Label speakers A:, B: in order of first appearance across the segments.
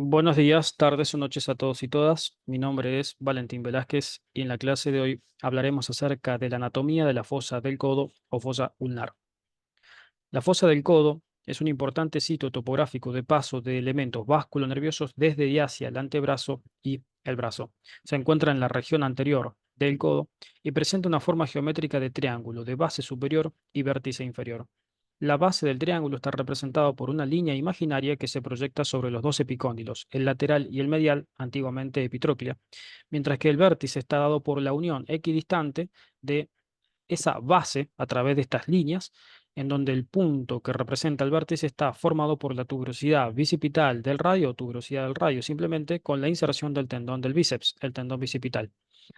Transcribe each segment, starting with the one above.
A: Buenos días, tardes o noches a todos y todas. Mi nombre es Valentín Velázquez y en la clase de hoy hablaremos acerca de la anatomía de la fosa del codo o fosa ulnar. La fosa del codo es un importante sitio topográfico de paso de elementos nerviosos desde y hacia el antebrazo y el brazo. Se encuentra en la región anterior del codo y presenta una forma geométrica de triángulo de base superior y vértice inferior. La base del triángulo está representada por una línea imaginaria que se proyecta sobre los dos epicóndilos, el lateral y el medial, antiguamente epitróclea, mientras que el vértice está dado por la unión equidistante de esa base a través de estas líneas, en donde el punto que representa el vértice está formado por la tuberosidad bicipital del radio o tuberosidad del radio, simplemente con la inserción del tendón del bíceps, el tendón bicipital.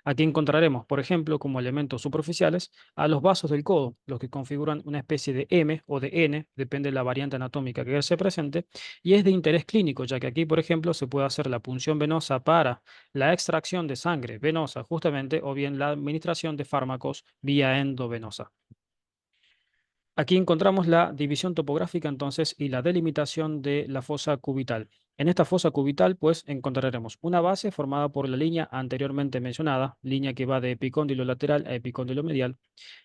A: Aquí encontraremos, por ejemplo, como elementos superficiales a los vasos del codo, los que configuran una especie de M o de N, depende de la variante anatómica que se presente, y es de interés clínico, ya que aquí, por ejemplo, se puede hacer la punción venosa para la extracción de sangre venosa, justamente, o bien la administración de fármacos vía endovenosa. Aquí encontramos la división topográfica entonces y la delimitación de la fosa cubital. En esta fosa cubital, pues, encontraremos una base formada por la línea anteriormente mencionada, línea que va de epicóndilo lateral a epicóndilo medial,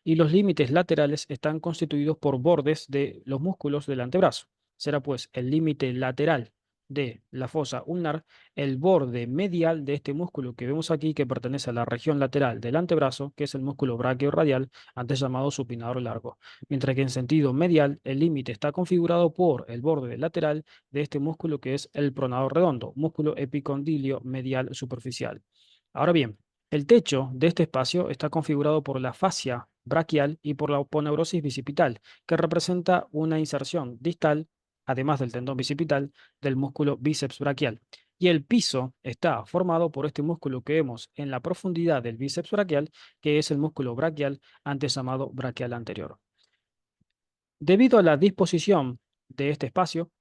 A: y los límites laterales están constituidos por bordes de los músculos del antebrazo. Será, pues, el límite lateral de la fosa ulnar, el borde medial de este músculo que vemos aquí, que pertenece a la región lateral del antebrazo, que es el músculo braquiorradial, antes llamado supinador largo, mientras que en sentido medial el límite está configurado por el borde lateral de este músculo que es el pronador redondo, músculo epicondilio medial superficial. Ahora bien, el techo de este espacio está configurado por la fascia braquial y por la aponeurosis bicipital, que representa una inserción distal, además del tendón bicipital, del músculo bíceps braquial. Y el piso está formado por este músculo que vemos en la profundidad del bíceps braquial, que es el músculo braquial, antes llamado braquial anterior. Debido a la disposición de este espacio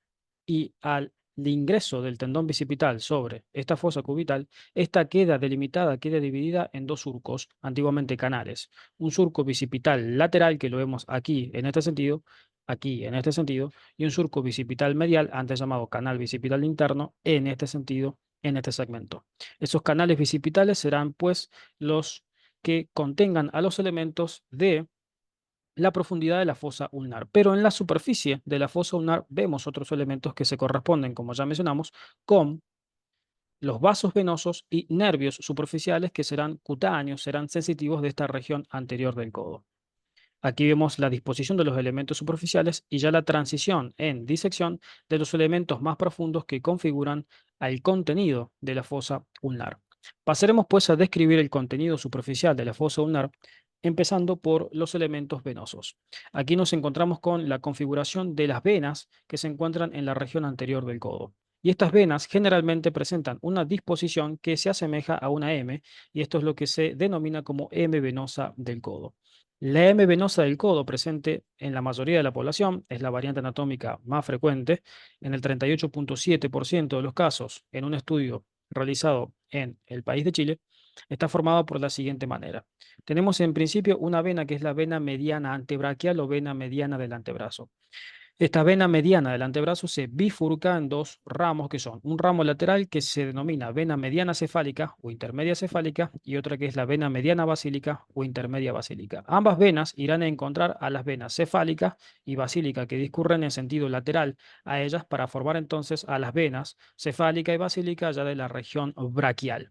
A: y al ingreso del tendón bicipital sobre esta fosa cubital, esta queda delimitada, queda dividida en dos surcos, antiguamente canales. Un surco bicipital lateral, que lo vemos aquí en este sentido, y un surco bicipital medial, antes llamado canal bicipital interno, en este sentido, en este segmento. Esos canales bicipitales serán, pues, los que contengan a los elementos de la profundidad de la fosa ulnar. Pero en la superficie de la fosa ulnar vemos otros elementos que se corresponden, como ya mencionamos, con los vasos venosos y nervios superficiales que serán cutáneos, serán sensitivos de esta región anterior del codo. Aquí vemos la disposición de los elementos superficiales y ya la transición en disección de los elementos más profundos que configuran al contenido de la fosa ulnar. Pasaremos pues a describir el contenido superficial de la fosa ulnar, empezando por los elementos venosos. Aquí nos encontramos con la configuración de las venas que se encuentran en la región anterior del codo. Y estas venas generalmente presentan una disposición que se asemeja a una M, y esto es lo que se denomina como M venosa del codo. La M venosa del codo, presente en la mayoría de la población, es la variante anatómica más frecuente, en el 38,7% de los casos, en un estudio realizado en el país de Chile, está formada por la siguiente manera. Tenemos en principio una vena que es la vena mediana antebraquial o vena mediana del antebrazo. Esta vena mediana del antebrazo se bifurca en dos ramos que son un ramo lateral que se denomina vena mediana cefálica o intermedia cefálica y otra que es la vena mediana basílica o intermedia basílica. Ambas venas irán a encontrar a las venas cefálica y basílica que discurren en sentido lateral a ellas para formar entonces a las venas cefálica y basílica ya de la región braquial.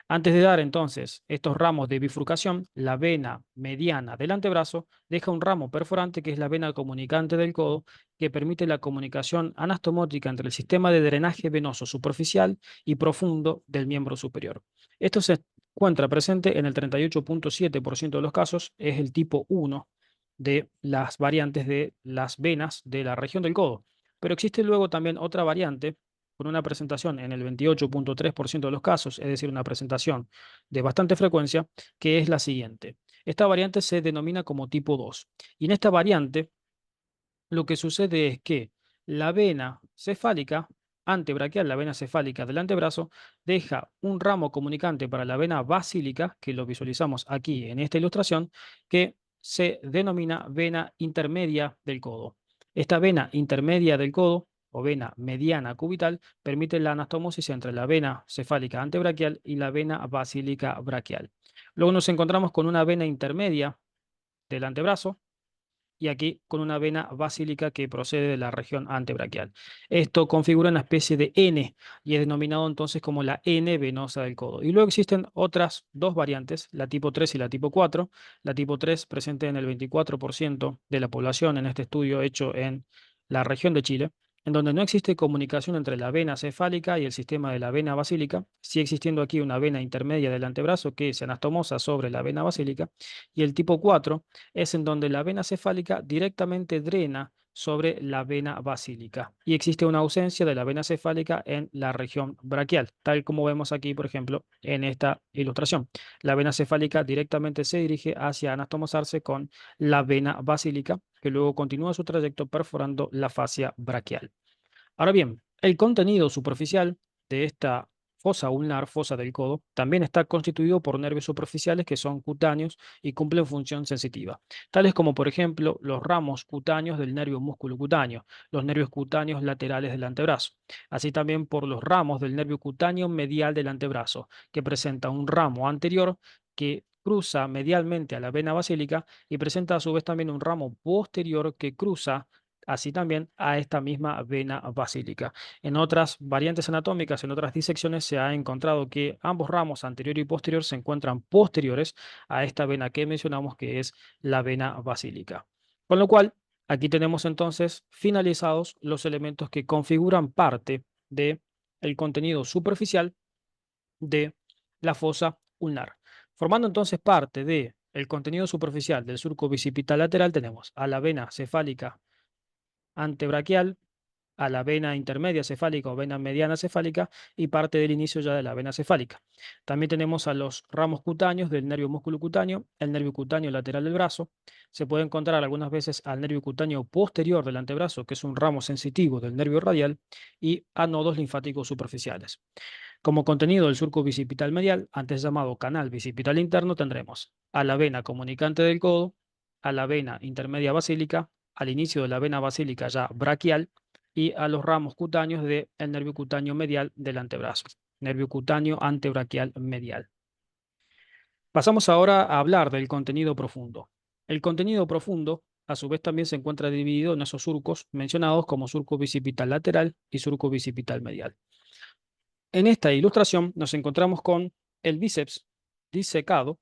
A: Antes de dar entonces estos ramos de bifurcación, la vena mediana del antebrazo deja un ramo perforante que es la vena comunicante del codo, que permite la comunicación anastomótica entre el sistema de drenaje venoso superficial y profundo del miembro superior. Esto se encuentra presente en el 38,7% de los casos, es el tipo 1 de las variantes de las venas de la región del codo. Pero existe luego también otra variante con una presentación en el 28,3% de los casos, es decir, una presentación de bastante frecuencia, que es la siguiente. Esta variante se denomina como tipo 2. Y en esta variante, lo que sucede es que la vena cefálica antebraquial, la vena cefálica del antebrazo, deja un ramo comunicante para la vena basílica, que lo visualizamos aquí en esta ilustración, que se denomina vena intermedia del codo. Esta vena intermedia del codo o vena mediana cubital permite la anastomosis entre la vena cefálica antebraquial y la vena basílica braquial. Luego nos encontramos con una vena intermedia del antebrazo y aquí con una vena basílica que procede de la región antebraquial. Esto configura una especie de N y es denominado entonces como la N venosa del codo. Y luego existen otras dos variantes, la tipo 3 y la tipo 4. La tipo 3 presente en el 24% de la población en este estudio hecho en la región de Chile, en donde no existe comunicación entre la vena cefálica y el sistema de la vena basílica, sigue existiendo aquí una vena intermedia del antebrazo que se anastomosa sobre la vena basílica, y el tipo 4 es en donde la vena cefálica directamente drena sobre la vena basílica y existe una ausencia de la vena cefálica en la región braquial, tal como vemos aquí, por ejemplo, en esta ilustración. La vena cefálica directamente se dirige hacia anastomosarse con la vena basílica, que luego continúa su trayecto perforando la fascia braquial. Ahora bien, el contenido superficial de esta fosa ulnar, fosa del codo, también está constituido por nervios superficiales que son cutáneos y cumplen función sensitiva, tales como por ejemplo los ramos cutáneos del nervio músculo cutáneo, los nervios cutáneos laterales del antebrazo, así también por los ramos del nervio cutáneo medial del antebrazo, que presenta un ramo anterior que cruza medialmente a la vena basílica y presenta a su vez también un ramo posterior que cruza así también a esta misma vena basílica. En otras variantes anatómicas, en otras disecciones, se ha encontrado que ambos ramos anterior y posterior se encuentran posteriores a esta vena que mencionamos, que es la vena basílica. Con lo cual, aquí tenemos entonces finalizados los elementos que configuran parte de el contenido superficial de la fosa ulnar. Formando entonces parte de el contenido superficial del surco bicipital lateral, tenemos a la vena cefálica antebraquial, a la vena intermedia cefálica o vena mediana cefálica y parte del inicio ya de la vena cefálica. También tenemos a los ramos cutáneos del nervio músculo cutáneo, el nervio cutáneo lateral del brazo. Se puede encontrar algunas veces al nervio cutáneo posterior del antebrazo, que es un ramo sensitivo del nervio radial, y a nodos linfáticos superficiales. Como contenido del surco bicipital medial, antes llamado canal bicipital interno, tendremos a la vena comunicante del codo, a la vena intermedia basílica, al inicio de la vena basílica ya braquial y a los ramos cutáneos del nervio cutáneo medial del antebrazo, nervio cutáneo antebraquial medial. Pasamos ahora a hablar del contenido profundo. El contenido profundo, a su vez, también se encuentra dividido en esos surcos mencionados como surco bicipital lateral y surco bicipital medial. En esta ilustración nos encontramos con el bíceps disecado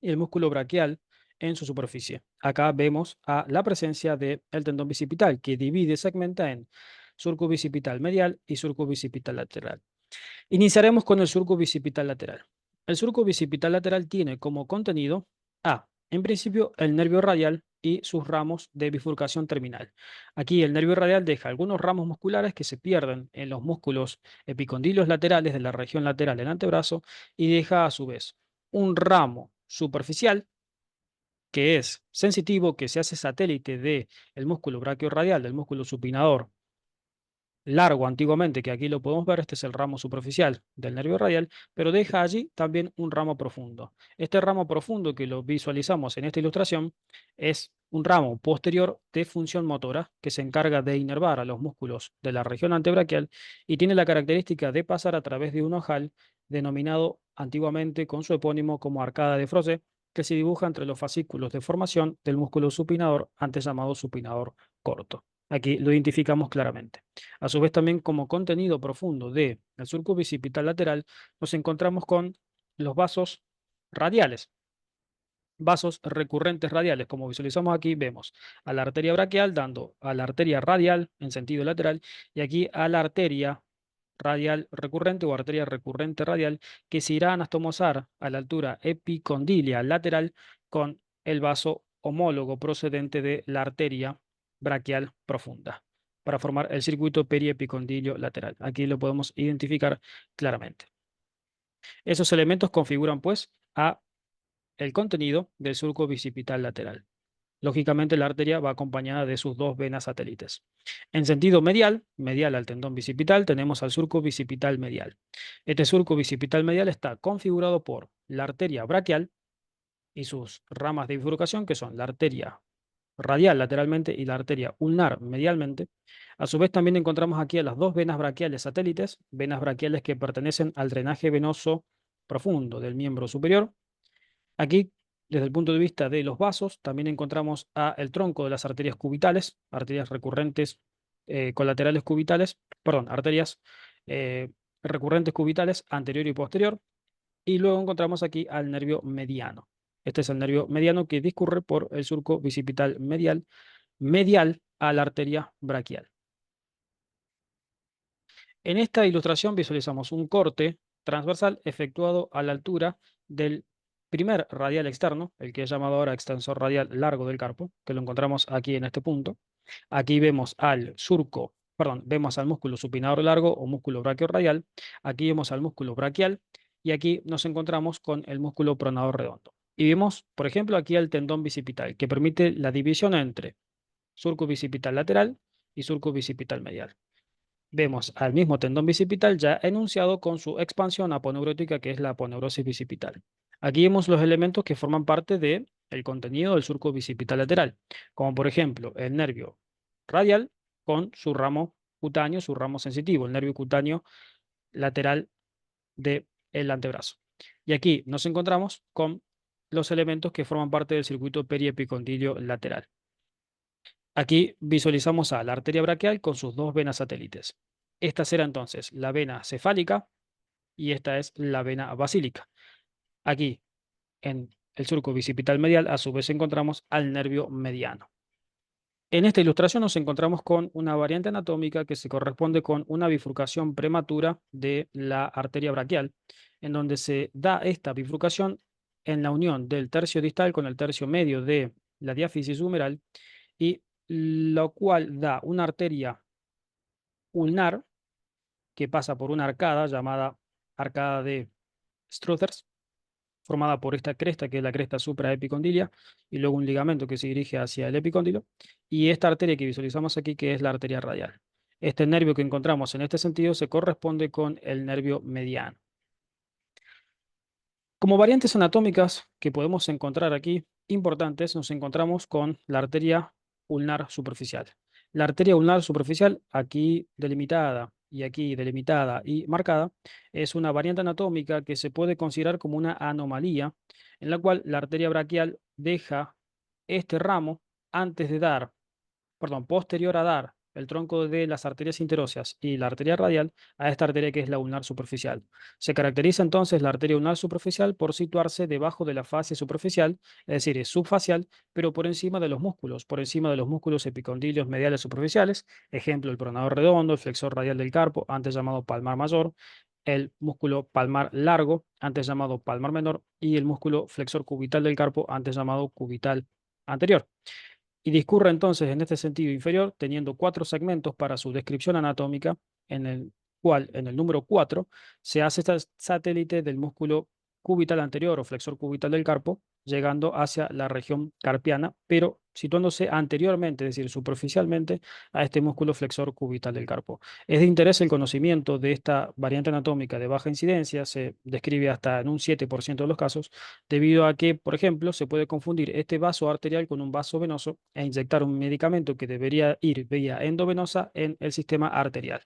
A: y el músculo braquial en su superficie. Acá vemos a la presencia del tendón bicipital que divide y segmenta en surco bicipital medial y surco bicipital lateral. Iniciaremos con el surco bicipital lateral. El surco bicipital lateral tiene como contenido A, en principio, el nervio radial y sus ramos de bifurcación terminal. Aquí el nervio radial deja algunos ramos musculares que se pierden en los músculos epicondilios laterales de la región lateral del antebrazo y deja a su vez un ramo superficial que es sensitivo, que se hace satélite del músculo brachiorradial, del músculo supinador largo antiguamente, que aquí lo podemos ver, este es el ramo superficial del nervio radial, pero deja allí también un ramo profundo. Este ramo profundo que lo visualizamos en esta ilustración es un ramo posterior de función motora que se encarga de inervar a los músculos de la región antebraquial y tiene la característica de pasar a través de un ojal denominado antiguamente con su epónimo como arcada de Frosé, que se dibuja entre los fascículos de formación del músculo supinador, antes llamado supinador corto. Aquí lo identificamos claramente. A su vez, también como contenido profundo del surco bicipital lateral, nos encontramos con los vasos radiales, vasos recurrentes radiales. Como visualizamos aquí, vemos a la arteria braquial dando a la arteria radial en sentido lateral y aquí a la arteria radial recurrente o arteria recurrente radial que se irá a anastomosar a la altura epicondilia lateral con el vaso homólogo procedente de la arteria braquial profunda para formar el circuito periepicondilio lateral. Aquí lo podemos identificar claramente. Esos elementos configuran pues a el contenido del surco bicipital lateral. Lógicamente, la arteria va acompañada de sus dos venas satélites. En sentido medial, medial al tendón bicipital, tenemos al surco bicipital medial. Este surco bicipital medial está configurado por la arteria braquial y sus ramas de bifurcación, que son la arteria radial lateralmente y la arteria ulnar medialmente. A su vez también encontramos aquí a las dos venas braquiales satélites, venas braquiales que pertenecen al drenaje venoso profundo del miembro superior. Aquí, desde el punto de vista de los vasos, también encontramos a el tronco de las arterias cubitales, arterias recurrentes colaterales cubitales, perdón, arterias eh, recurrentes cubitales anterior y posterior. Y luego encontramos aquí al nervio mediano. Este es el nervio mediano que discurre por el surco bicipital medial, medial a la arteria braquial. En esta ilustración visualizamos un corte transversal efectuado a la altura del primer radial externo, el que es llamado ahora extensor radial largo del carpo, que lo encontramos aquí en este punto. Aquí vemos al surco, perdón, vemos al músculo supinador largo o músculo braquiorradial. Aquí vemos al músculo braquial y aquí nos encontramos con el músculo pronador redondo. Y vemos, por ejemplo, aquí el tendón bicipital, que permite la división entre surco bicipital lateral y surco bicipital medial. Vemos al mismo tendón bicipital ya enunciado con su expansión aponeurótica, que es la aponeurosis bicipital. Aquí vemos los elementos que forman parte del contenido del surco bicipital lateral, como por ejemplo el nervio radial con su ramo cutáneo, su ramo sensitivo, el nervio cutáneo lateral del antebrazo. Y aquí nos encontramos con los elementos que forman parte del circuito periepicondilio lateral. Aquí visualizamos a la arteria braquial con sus dos venas satélites. Esta será entonces la vena cefálica y esta es la vena basílica. Aquí, en el surco bicipital medial, a su vez encontramos al nervio mediano. En esta ilustración nos encontramos con una variante anatómica que se corresponde con una bifurcación prematura de la arteria braquial, en donde se da esta bifurcación en la unión del tercio distal con el tercio medio de la diáfisis humeral, y lo cual da una arteria ulnar que pasa por una arcada llamada arcada de Struthers, formada por esta cresta, que es la cresta supraepicondilia, y luego un ligamento que se dirige hacia el epicóndilo, y esta arteria que visualizamos aquí, que es la arteria radial. Este nervio que encontramos en este sentido se corresponde con el nervio mediano. Como variantes anatómicas que podemos encontrar aquí, importantes, nos encontramos con la arteria ulnar superficial. La arteria ulnar superficial, aquí delimitada y aquí delimitada y marcada, es una variante anatómica que se puede considerar como una anomalía en la cual la arteria braquial deja este ramo antes de dar, perdón, posterior a dar el tronco de las arterias interóseas y la arteria radial a esta arteria que es la ulnar superficial. Se caracteriza entonces la arteria ulnar superficial por situarse debajo de la fascia superficial, es decir, es subfacial, pero por encima de los músculos epicondilios mediales superficiales, ejemplo, el pronador redondo, el flexor radial del carpo, antes llamado palmar mayor, el músculo palmar largo, antes llamado palmar menor, y el músculo flexor cubital del carpo, antes llamado cubital anterior. Y discurre entonces en este sentido inferior, teniendo cuatro segmentos para su descripción anatómica, en el cual, en el número 4 se hace esta satélite del músculo cubital anterior o flexor cubital del carpo, llegando hacia la región carpiana, pero situándose anteriormente, es decir, superficialmente, a este músculo flexor cubital del carpo. Es de interés el conocimiento de esta variante anatómica de baja incidencia, se describe hasta en un 7% de los casos, debido a que, por ejemplo, se puede confundir este vaso arterial con un vaso venoso e inyectar un medicamento que debería ir vía endovenosa en el sistema arterial.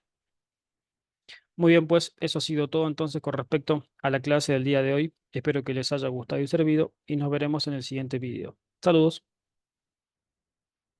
A: Muy bien, pues eso ha sido todo entonces con respecto a la clase del día de hoy. Espero que les haya gustado y servido y nos veremos en el siguiente video. Saludos.